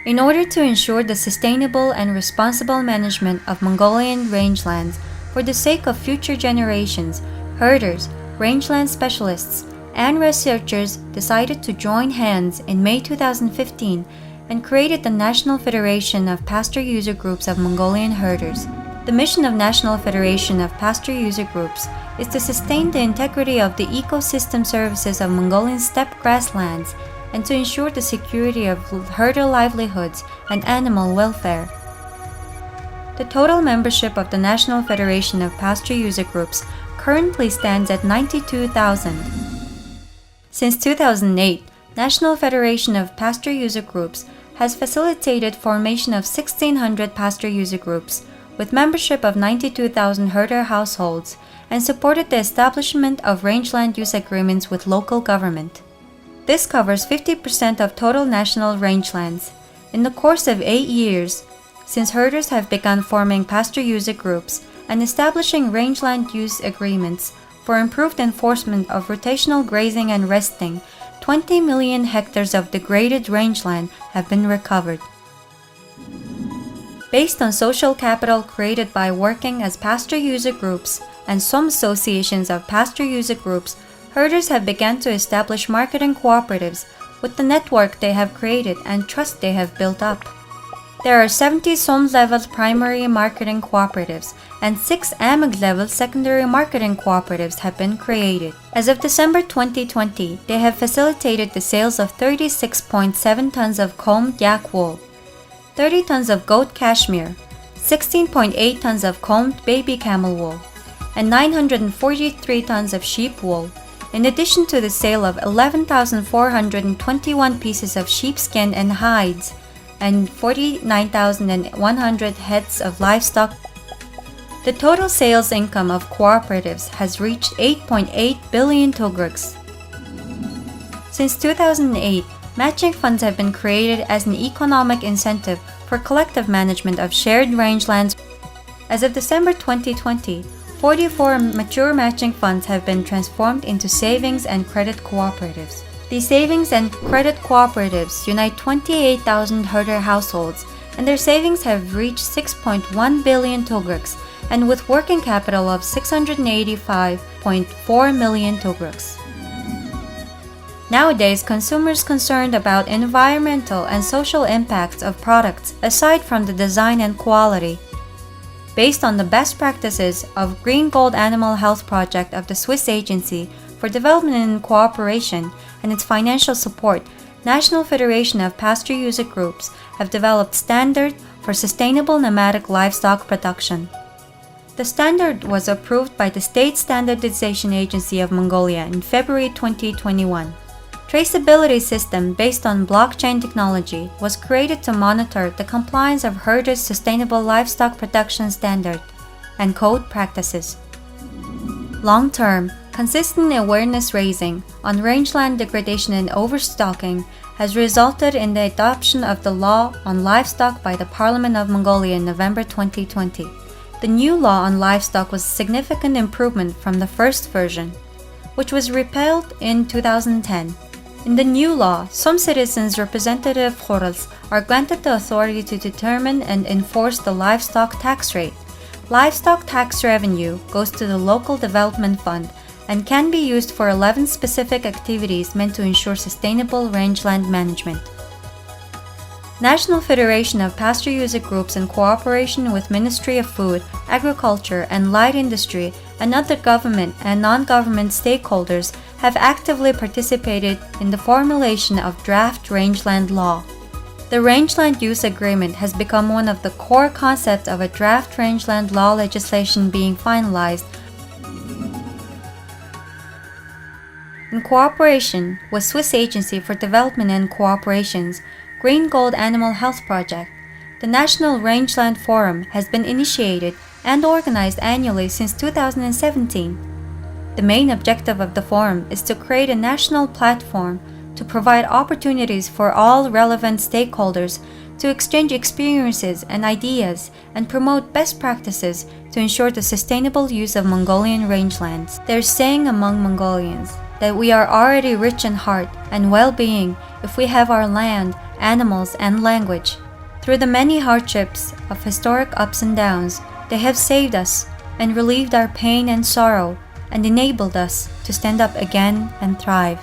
In order to ensure the sustainable and responsible management of Mongolian rangelands for the sake of future generations, herders, rangeland specialists, and researchers decided to join hands in May 2015 and created the National Federation of Pasture User Groups of Mongolian Herders. The mission of National Federation of Pasture User Groups is to sustain the integrity of the ecosystem services of Mongolian steppe grasslands and to ensure the security of herder livelihoods and animal welfare. The total membership of the National Federation of Pasture User Groups currently stands at 92,000. Since 2008, National Federation of Pasture User Groups has facilitated formation of 1,600 pasture user groups with membership of 92,000 herder households and supported the establishment of rangeland use agreements with local government. This covers 50% of total national rangelands. In the course of 8 years, since herders have begun forming pasture user groups and establishing rangeland use agreements for improved enforcement of rotational grazing and resting, 20 million hectares of degraded rangeland have been recovered. Based on social capital created by working as pasture user groups and some associations of pasture user groups, herders have begun to establish marketing cooperatives with the network they have created and trust they have built up. There are 70 SOM-level primary marketing cooperatives and 6 AMIG-level secondary marketing cooperatives have been created. As of December 2020, they have facilitated the sales of 36.7 tons of combed yak wool, 30 tons of goat cashmere, 16.8 tons of combed baby camel wool, and 943 tons of sheep wool, in addition to the sale of 11,421 pieces of sheepskin and hides, and 49,100 heads of livestock. The total sales income of cooperatives has reached 8.8 billion tugriks. Since 2008, matching funds have been created as an economic incentive for collective management of shared rangelands. As of December 2020, 44 mature matching funds have been transformed into savings and credit cooperatives. These savings and credit cooperatives unite 28,000 herder households, and their savings have reached 6.1 billion tugriks, and with working capital of 685.4 million tugriks. Nowadays, consumers concerned about environmental and social impacts of products aside from the design and quality. Based on the best practices of Green Gold Animal Health Project of the Swiss Agency for Development and Cooperation and its financial support, National Federation of Pasture User Groups have developed standard for sustainable nomadic livestock production. The standard was approved by the State Standardization Agency of Mongolia in February 2021. Traceability system based on blockchain technology was created to monitor the compliance of herders' sustainable livestock production standard and code practices. Long-term, consistent awareness raising on rangeland degradation and overstocking has resulted in the adoption of the law on livestock by the Parliament of Mongolia in November 2020. The new law on livestock was a significant improvement from the first version, which was repealed in 2010. In the new law, some citizens' representative khorals are granted the authority to determine and enforce the livestock tax rate. Livestock tax revenue goes to the local development fund and can be used for 11 specific activities meant to ensure sustainable rangeland management. National Federation of Pasture User Groups in cooperation with Ministry of Food, Agriculture and Light Industry and other government and non-government stakeholders have actively participated in the formulation of draft rangeland law. The Rangeland Use Agreement has become one of the core concepts of a draft rangeland law legislation being finalized in cooperation with Swiss Agency for Development and Cooperation's Green Gold Animal Health Project. The National Rangeland Forum has been initiated and organized annually since 2017. The main objective of the forum is to create a national platform to provide opportunities for all relevant stakeholders to exchange experiences and ideas and promote best practices to ensure the sustainable use of Mongolian rangelands. There's saying among Mongolians that we are already rich in heart and well-being if we have our land, animals, and language. Through the many hardships of historic ups and downs, they have saved us and relieved our pain and sorrow and enabled us to stand up again and thrive.